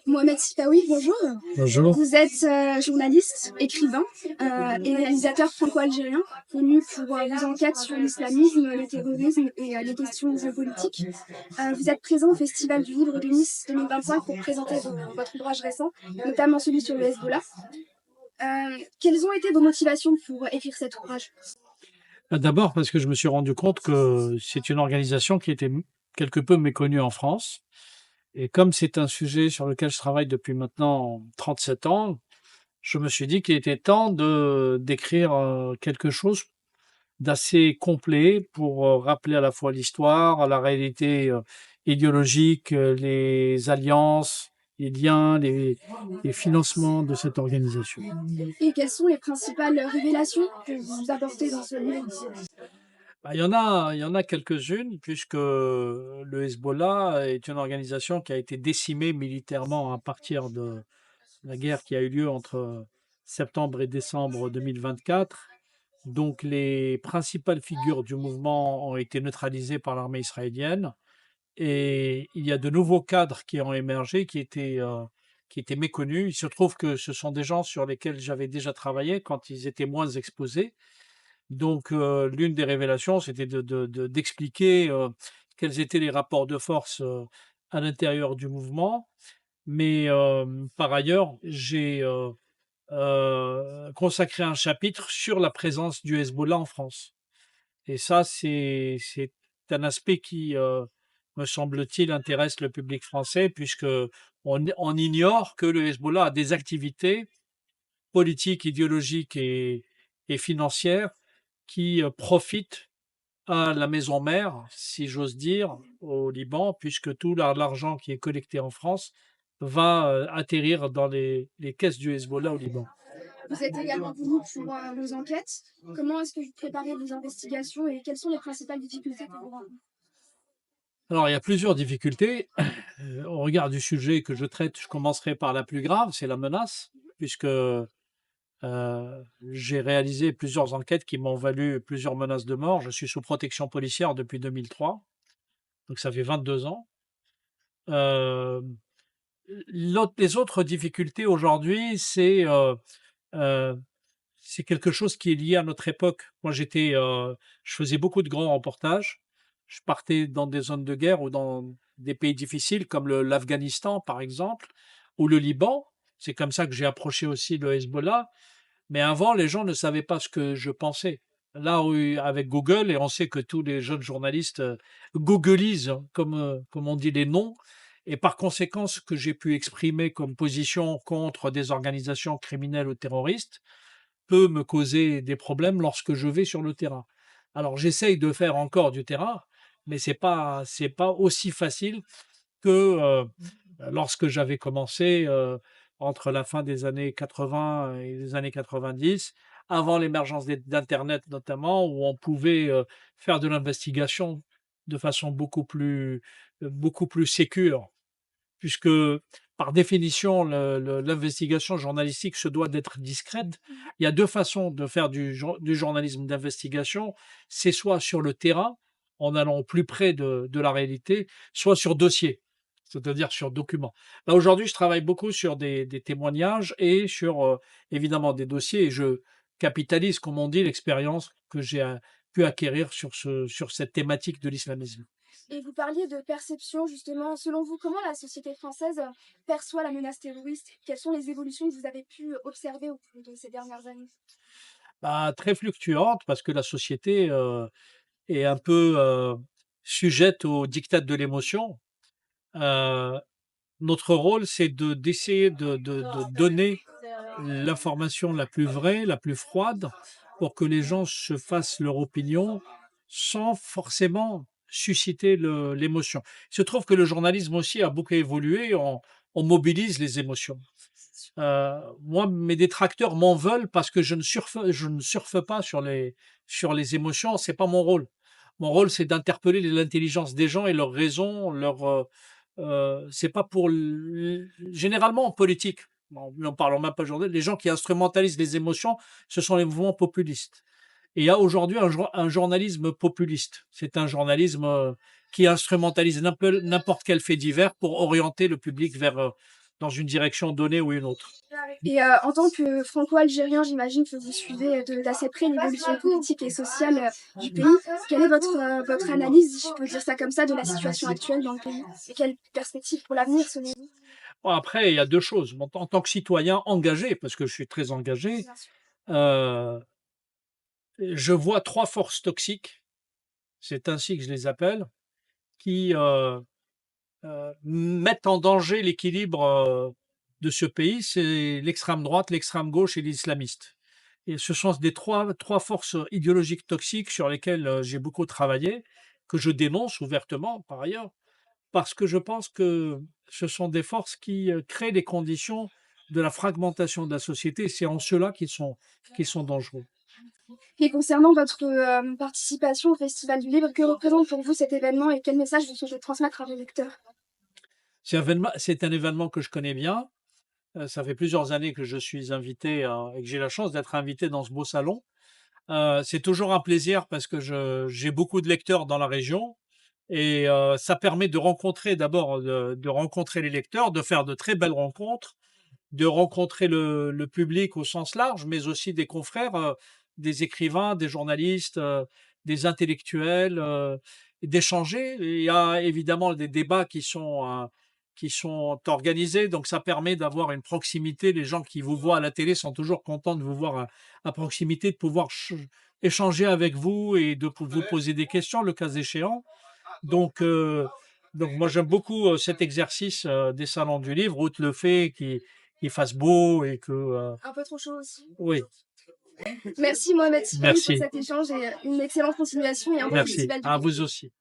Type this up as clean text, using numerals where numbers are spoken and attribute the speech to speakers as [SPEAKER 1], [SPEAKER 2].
[SPEAKER 1] Mohamed Sifaoui, bonjour.
[SPEAKER 2] Bonjour.
[SPEAKER 1] Vous êtes journaliste, écrivain et réalisateur franco-algérien, connu pour vos enquêtes sur l'islamisme, le terrorisme et les questions géopolitiques. Vous êtes présent au Festival du Livre de Nice 2025 pour présenter votre ouvrage récent, notamment celui sur le Hezbollah. Quelles ont été vos motivations pour écrire cet ouvrage?
[SPEAKER 2] D'abord parce que je me suis rendu compte que c'est une organisation qui était quelque peu méconnue en France. Et comme c'est un sujet sur lequel je travaille depuis maintenant 37 ans, je me suis dit qu'il était temps d'écrire quelque chose d'assez complet pour rappeler à la fois l'histoire, la réalité idéologique, les alliances, les liens, les financements de cette organisation.
[SPEAKER 1] Et quelles sont les principales révélations que vous apportez dans ce livre?
[SPEAKER 2] Bah, il y en a quelques-unes, puisque le Hezbollah est une organisation qui a été décimée militairement à partir de la guerre qui a eu lieu entre septembre et décembre 2024. Donc les principales figures du mouvement ont été neutralisées par l'armée israélienne et il y a de nouveaux cadres qui ont émergé qui étaient méconnus. Il se trouve que ce sont des gens sur lesquels j'avais déjà travaillé quand ils étaient moins exposés. Donc, l'une des révélations, c'était d'expliquer quels étaient les rapports de force à l'intérieur du mouvement. Mais par ailleurs, j'ai consacré un chapitre sur la présence du Hezbollah en France. Et ça, c'est un aspect qui, me semble-t-il, intéresse le public français, puisque on ignore que le Hezbollah a des activités politiques, idéologiques et financières qui profite à la maison mère, si j'ose dire, au Liban, puisque tout l'argent qui est collecté en France va atterrir dans les caisses du Hezbollah au Liban.
[SPEAKER 1] Vous êtes également connu pour vos enquêtes. Comment est-ce que vous préparez vos investigations et quelles sont les principales difficultés que vous rencontrez?
[SPEAKER 2] Alors, il y a plusieurs difficultés. Au regard du sujet que je traite, je commencerai par la plus grave, c'est la menace, puisque j'ai réalisé plusieurs enquêtes qui m'ont valu plusieurs menaces de mort. Je suis sous protection policière depuis 2003, donc ça fait 22 ans. Euh, les autres difficultés aujourd'hui, euh, c'est quelque chose qui est lié à notre époque. Moi, je faisais beaucoup de grands reportages. Je partais dans des zones de guerre ou dans des pays difficiles comme l'Afghanistan, par exemple, ou le Liban. C'est comme ça que j'ai approché aussi le Hezbollah. Mais avant, les gens ne savaient pas ce que je pensais. Là, avec Google, et on sait que tous les jeunes journalistes googlisent, hein, comme on dit les noms, et par conséquent, ce que j'ai pu exprimer comme position contre des organisations criminelles ou terroristes peut me causer des problèmes lorsque je vais sur le terrain. Alors, j'essaye de faire encore du terrain, mais c'est pas aussi facile que lorsque j'avais commencé entre la fin des années 80 et les années 90, avant l'émergence d'Internet notamment, où on pouvait faire de l'investigation de façon beaucoup plus sécure, puisque par définition, l'investigation journalistique se doit d'être discrète. Il y a deux façons de faire du journalisme d'investigation. C'est soit sur le terrain, en allant au plus près de la réalité, soit sur dossier, c'est-à-dire sur document. Là, aujourd'hui, je travaille beaucoup sur des témoignages et sur évidemment des dossiers et je capitalise, comme on dit, l'expérience que j'ai pu acquérir sur cette thématique de l'islamisme.
[SPEAKER 1] Et vous parliez de perception, justement. Selon vous, comment la société française perçoit la menace terroriste? Quelles sont les évolutions que vous avez pu observer au cours de ces dernières années?
[SPEAKER 2] Bah, très fluctuante parce que la société est un peu sujette au diktat de l'émotion. Euh, Notre rôle, c'est d'essayer de donner l'information la plus vraie, la plus froide, pour que les gens se fassent leur opinion sans forcément susciter l'émotion. Il se trouve que le journalisme aussi a beaucoup évolué, on mobilise les émotions. Moi, mes détracteurs m'en veulent parce que je ne surfe pas sur les émotions, c'est pas mon rôle. Mon rôle, c'est d'interpeller l'intelligence des gens et leurs raisons, c'est pas pour généralement en politique. N'en parlons même pas aujourd'hui. Les gens qui instrumentalisent les émotions, ce sont les mouvements populistes. Et il y a aujourd'hui un journalisme populiste. C'est un journalisme qui instrumentalise n'importe quel fait divers pour orienter le public dans une direction donnée ou une autre.
[SPEAKER 1] Et en tant que franco-algérien, j'imagine que vous suivez d'assez près l'évolution politique et sociale du pays. Quelle est votre analyse, si je peux dire ça comme ça, de la situation actuelle dans le pays? Et quelles perspectives pour l'avenir selon vous?
[SPEAKER 2] Bon, après, il y a deux choses. En tant que citoyen engagé, parce que je suis très engagé,
[SPEAKER 1] Bien sûr.
[SPEAKER 2] euh, je vois trois forces toxiques, c'est ainsi que je les appelle, qui mettent en danger l'équilibre de ce pays. C'est l'extrême droite, l'extrême gauche et l'islamiste. Et ce sont des trois forces idéologiques toxiques sur lesquelles j'ai beaucoup travaillé, que je dénonce ouvertement par ailleurs, parce que je pense que ce sont des forces qui créent les conditions de la fragmentation de la société. C'est en cela qu'ils sont dangereux.
[SPEAKER 1] Et concernant votre participation au Festival du Livre, que représente pour vous cet événement et quel message vous souhaitez transmettre à vos lecteurs?
[SPEAKER 2] C'est un événement que je connais bien. Ça fait plusieurs années que je suis invité et que j'ai la chance d'être invité dans ce beau salon. C'est toujours un plaisir parce que j'ai beaucoup de lecteurs dans la région et ça permet de rencontrer d'abord de rencontrer les lecteurs, de faire de très belles rencontres, de rencontrer le public au sens large, mais aussi des confrères, des écrivains, des journalistes, des intellectuels, d'échanger. Il y a évidemment des débats qui sont organisés, donc ça permet d'avoir une proximité. Les gens qui vous voient à la télé sont toujours contents de vous voir à proximité, de pouvoir échanger avec vous et de vous poser des questions, le cas échéant. Donc, moi j'aime beaucoup cet exercice des salons du livre, outre le fait qu'il fasse beau et que
[SPEAKER 1] Un peu trop chaud aussi.
[SPEAKER 2] oui,
[SPEAKER 1] Merci Mohamed Sifawi pour
[SPEAKER 2] merci,
[SPEAKER 1] cet échange et une excellente continuation et un bon
[SPEAKER 2] merci
[SPEAKER 1] festival du
[SPEAKER 2] à
[SPEAKER 1] livre.
[SPEAKER 2] vous aussi.